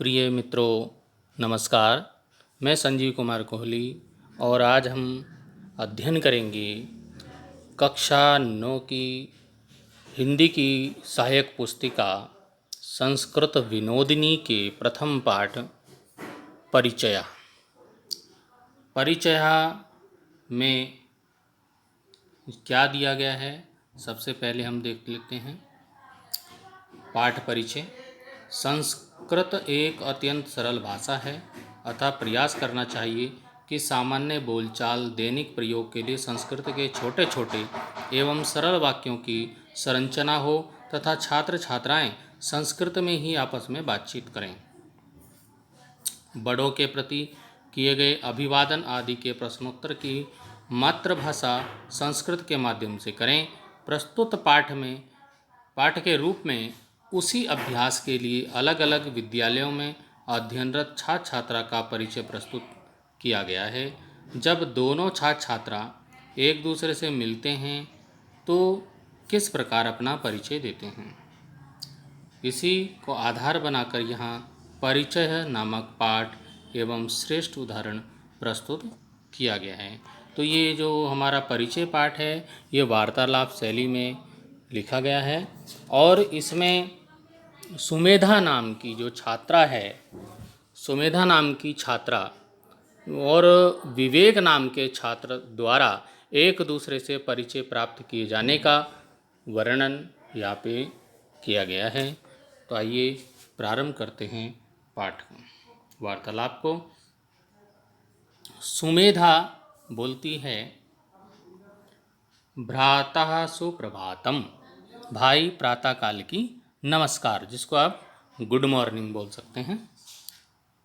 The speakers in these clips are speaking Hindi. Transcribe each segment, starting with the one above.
प्रिय मित्रों, नमस्कार। मैं संजीव कुमार कोहली और आज हम अध्ययन करेंगे कक्षा 9 की हिंदी की सहायक पुस्तिका संस्कृत विनोदिनी के प्रथम पाठ परिचय। परिचय में क्या दिया गया है, सबसे पहले हम देख लेते हैं। पाठ परिचय। संस्कृत एक अत्यंत सरल भाषा है, अतः प्रयास करना चाहिए कि सामान्य बोलचाल दैनिक प्रयोग के लिए संस्कृत के छोटे छोटे एवं सरल वाक्यों की संरचना हो तथा छात्र छात्राएं संस्कृत में ही आपस में बातचीत करें। बड़ों के प्रति किए गए अभिवादन आदि के प्रश्नोत्तर की मातृभाषा संस्कृत के माध्यम से करें। प्रस्तुत पाठ के रूप में उसी अभ्यास के लिए अलग अलग विद्यालयों में अध्ययनरत छात्र छात्रा का परिचय प्रस्तुत किया गया है। जब दोनों छात्र छात्रा एक दूसरे से मिलते हैं तो किस प्रकार अपना परिचय देते हैं, इसी को आधार बनाकर यहाँ परिचय नामक पाठ एवं श्रेष्ठ उदाहरण प्रस्तुत किया गया है। तो ये जो हमारा परिचय पाठ है ये वार्तालाप शैली में लिखा गया है और इसमें सुमेधा नाम की जो छात्रा है, सुमेधा नाम की छात्रा और विवेक नाम के छात्र द्वारा एक दूसरे से परिचय प्राप्त किए जाने का वर्णन यहाँ पे किया गया है। तो आइए प्रारंभ करते हैं पाठ को, वार्तालाप को। सुमेधा बोलती है, भ्रातः सुप्रभातम, भाई प्रातःकाल की नमस्कार, जिसको आप गुड मॉर्निंग बोल सकते हैं।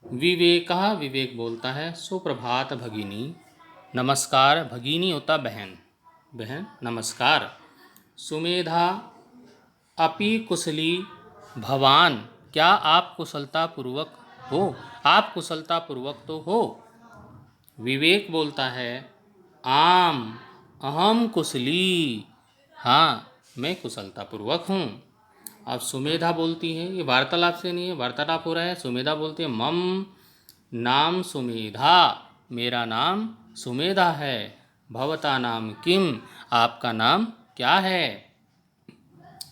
विवेकः, विवेक बोलता है, सुप्रभात भगिनी, नमस्कार, भगिनी होता बहन, बहन नमस्कार। सुमेधा, अपि कुशली भवान, क्या आप कुशलतापूर्वक हो, आप कुशलतापूर्वक तो हो। विवेक बोलता है, आम अहम कुशली, हाँ मैं कुशलतापूर्वक हूँ। अब सुमेधा बोलती है, ये वार्तालाप से नहीं है, वार्तालाप हो रहा है। सुमेधा बोलती है, मम नाम सुमेधा, मेरा नाम सुमेधा है। भवता नाम किम, आपका नाम क्या है।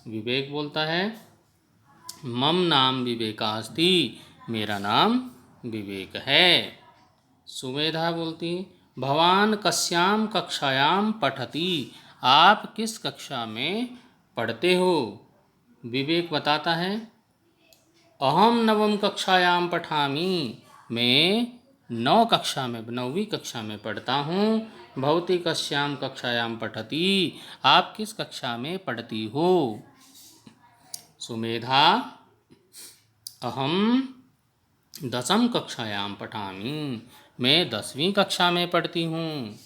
विवेक बोलता है, मम नाम विवेकास्ति, मेरा नाम विवेक है। सुमेधा बोलती, भवान कस्याम कक्षायाम पठति, आप किस कक्षा में पढ़ते हो। विवेक बताता है, अहम नवम कक्षायाम पठामि, मैं 9वीं कक्षा में पढ़ता हूँ। भवती कस्याम कक्षायाम पठति, आप किस कक्षा में पढ़ती हो। सुमेधा, अहम 10वीं कक्षायां पठामि, मैं 10वीं कक्षा में पढ़ती हूँ।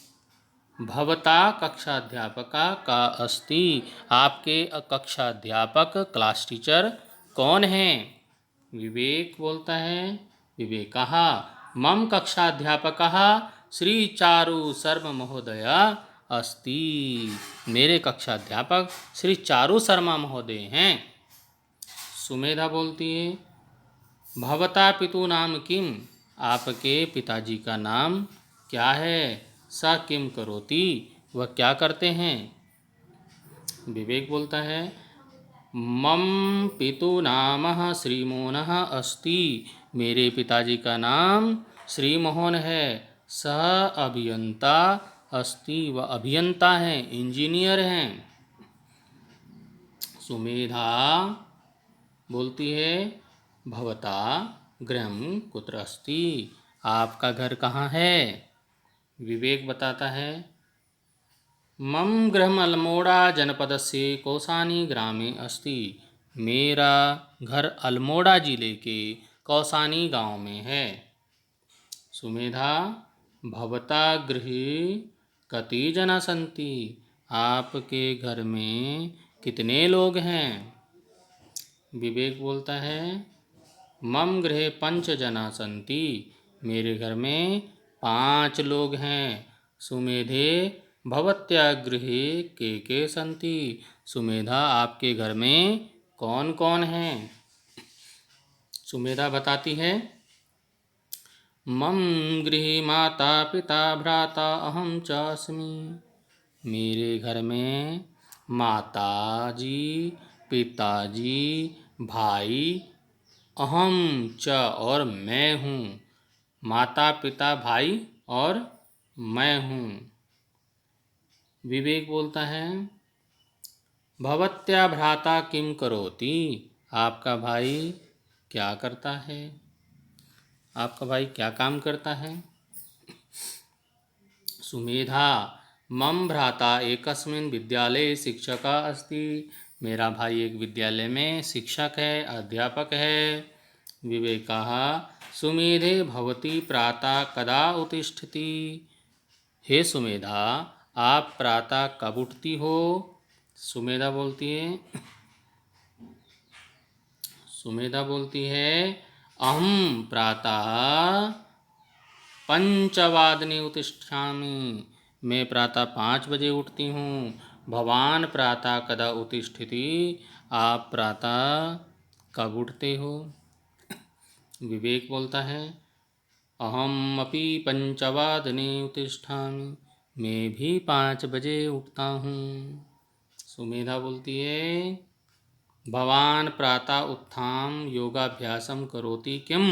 भवता कक्षाध्यापका का अस्ति, आपके कक्षाध्यापक क्लास टीचर कौन हैं। विवेक बोलता है, विवेकः मम कक्षाध्यापकः श्री चारु शर्मा महोदय अस्ति, मेरे कक्षाध्यापक श्री चारु शर्मा महोदय हैं। सुमेधा बोलती है, भवता पितु नाम किम, आपके पिताजी का नाम क्या है। स किम करोति, वह क्या करते हैं। विवेक बोलता है, मम पितु नामः श्रीमोहनः अस्ति, मेरे पिताजी का नाम श्रीमोहन है। सह अभियंता अस्ति, वह अभियंता हैं, इंजीनियर हैं। सुमेधा बोलती है, भवता गृहं कुत्र अस्ति, आपका घर कहाँ है। विवेक बताता है, मम गृहम् अल्मोड़ा जनपदस्य कौसानी ग्रामे अस्ति, मेरा घर अल्मोड़ा जिले के कौसानी गांव में है। सुमेधा, भवता गृहे कति जना सन्ति, आपके घर में कितने लोग हैं। विवेक बोलता है, मम गृहे 5 जना सन्ति, मेरे घर में 5 लोग हैं। सुमेधे, भवत्या गृहे के सन्ति, सुमेधा आपके घर में कौन कौन हैं। सुमेधा बताती है, मम गृहे माता पिता भ्राता अहम च अस्मि। मेरे घर में माता जी, पिताजी, भाई, अहम च और मैं हूँ। माता पिता भाई और मैं हूँ। विवेक बोलता है, भवत्या भ्राता किम करोति। आपका भाई क्या करता है? आपका भाई क्या काम करता है? सुमेधा, मम भ्राता एकस्मिन् विद्यालये शिक्षका अस्ति। मेरा भाई एक विद्यालय में शिक्षक है, अध्यापक है। विवेकः, सुमेधे भवती प्रातः कदा उत्तिष्ठति। हे सुमेधा, आप प्रातः कब उठती हो? सुमेधा बोलती है, अहम प्रातः 5 उत्तिष्ठामि। मैं प्रातः 5 बजे उठती हूँ। भवान प्रातः कदा उत्तिष्ठति। आप प्रातः कब उठते हो? विवेक बोलता है, अहम अपि 5 उत्तिष्ठामि। मैं भी 5 बजे उठता हूँ। सुमेधा बोलती है, भवान प्रातः उत्थाम योगाभ्यासम करोति किम।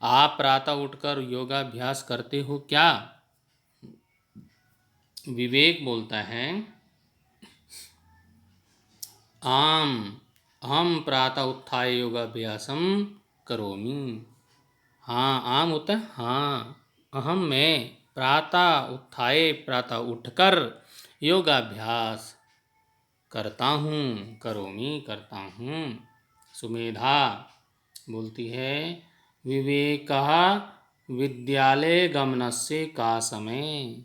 आप प्रातः उठकर योगाभ्यास करते हो क्या? विवेक बोलता है, आम अहम प्रातः उत्थाय योगाभ्यासम करोमि। हाँ, आम होता है हाँ। अहम मैं प्रातः उत्थाय प्रातः उठकर योगाभ्यास करता हूँ, करोमि करता हूँ। सुमेधा बोलती है, विवेकः विद्यालय गमनस्य का समय।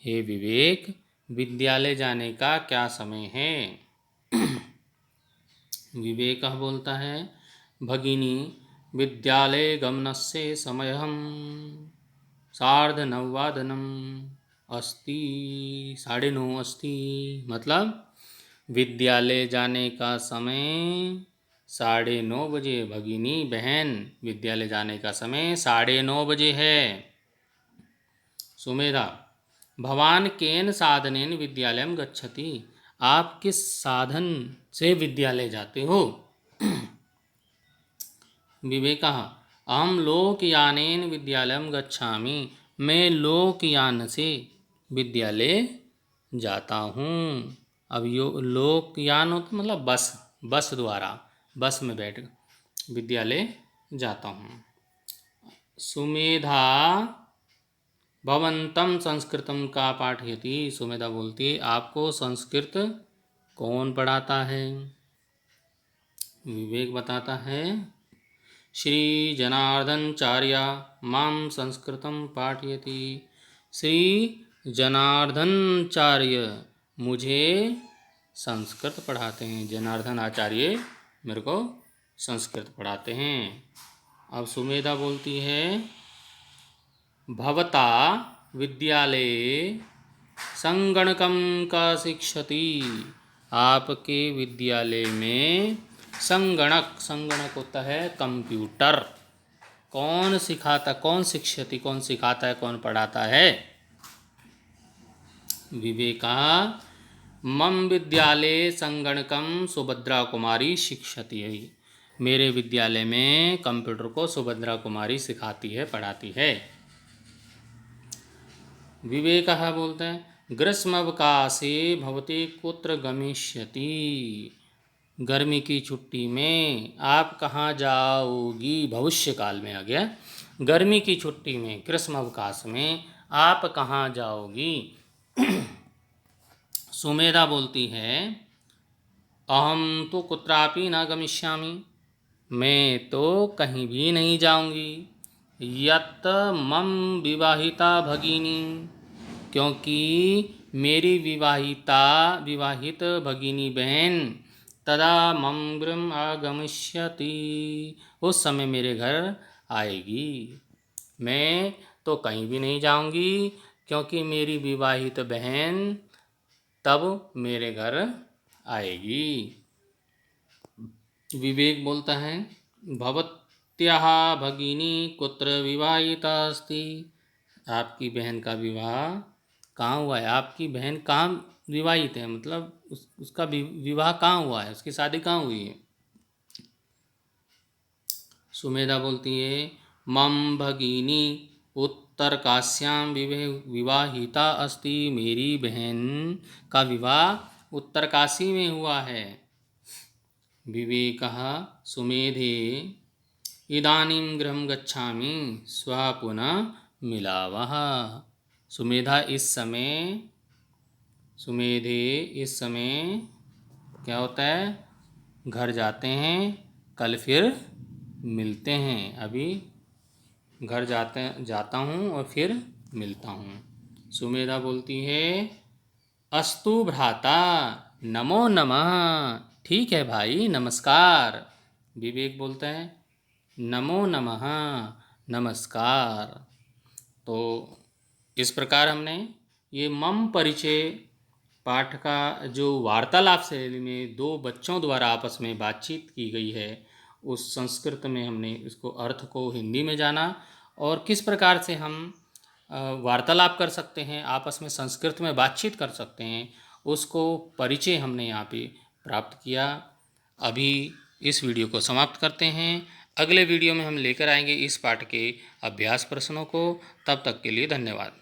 हे विवेक, विद्यालय जाने का क्या समय है? विवेकः बोलता है, भगिनी विद्यालय गमनस्य समयः 9:30 अस्ति। 9:30 अस्ति मतलब विद्यालय जाने का समय 9:30 बजे। भगिनी बहन, विद्यालय जाने का समय 9:30 बजे है। सुमेधा, भवान केन साधनेन विद्यालयं गच्छति। आप किस साधन से विद्यालय जाते हो? विवेकः, अहम लोकयानेन विद्यालयं गच्छामि। मैं लोकयान से विद्यालय जाता हूँ। अब लोकयान होता मतलब बस द्वारा, बस में बैठ विद्यालय जाता हूँ। सुमेधा, भवन्तं संस्कृतं का पाठयति। सुमेधा बोलती है, आपको संस्कृत कौन पढ़ाता है? विवेक बताता है, श्री जनार्दनाचार्य मां संस्कृतं पाठयति। श्री जनार्दनाचार्य मुझे संस्कृत पढ़ाते हैं। जनार्दन आचार्य मेरे को संस्कृत पढ़ाते हैं। अब सुमेधा बोलती है, भवता विद्यालये संगणकं का शिक्षति। आपके विद्यालय में संगणक होता है कंप्यूटर। कौन सिखाता, कौन शिक्षति, कौन सिखाता है, कौन पढ़ाता है? विवेका, मम विद्यालये संगणकं सुभद्रा कुमारी शिक्षति है। मेरे विद्यालय में कंप्यूटर को सुभद्रा कुमारी सिखाती है, पढ़ाती है। विवेकः बोलते हैं, ग्रीष्मावकाशे भवती कुत्र गमिष्यति। गर्मी की छुट्टी में आप कहाँ जाओगी? भविष्य काल में आ गया। गर्मी की छुट्टी में, ग्रीष्मावकाश में आप कहाँ जाओगी? सुमेधा बोलती है, अहम तो कुत्रापि न गमिष्यामि। मैं तो कहीं भी नहीं जाऊंगी। यत् मम विवाहिता भगिनी, क्योंकि मेरी विवाहित भगिनी बहन तदा मम गृहम् आगमिष्यति, उस समय मेरे घर आएगी। मैं तो कहीं भी नहीं जाऊंगी क्योंकि मेरी विवाहित बहन तब मेरे घर आएगी। विवेक बोलता है, भवत्याः भगिनी कुत्र विवाहिता अस्ति। आपकी बहन का विवाह कहाँ हुआ है। आपकी बहन कहाँ विवाहित है, मतलब उसका विवाह कहाँ हुआ है, उसकी शादी कहाँ हुई है। सुमेधा बोलती है मम भगिनी उत्तरकाश्यां विवाहिता अस्ति। मेरी बहन का विवाह उत्तरकाशी में हुआ है। विवेकः सुमेधे इदानीं गृहं गच्छामि श्वः पुनः मिलावः। सुमेधा सुमेधे इस समय क्या होता है, घर जाते हैं, कल फिर मिलते हैं। अभी घर जाता हूँ और फिर मिलता हूँ। सुमेधा बोलती है अस्तु भ्राता नमो नमः। ठीक है भाई, नमस्कार। विवेक बोलता है नमो नमः, नमस्कार। तो इस प्रकार हमने ये मम परिचय पाठ का जो वार्तालाप शैली में दो बच्चों द्वारा आपस में बातचीत की गई है, उस संस्कृत में हमने इसको अर्थ को हिंदी में जाना और किस प्रकार से हम वार्तालाप कर सकते हैं, आपस में संस्कृत में बातचीत कर सकते हैं, उसको परिचय हमने यहाँ पे प्राप्त किया। अभी इस वीडियो को समाप्त करते हैं। अगले वीडियो में हम लेकर आएंगे इस पाठ के अभ्यास प्रश्नों को। तब तक के लिए धन्यवाद।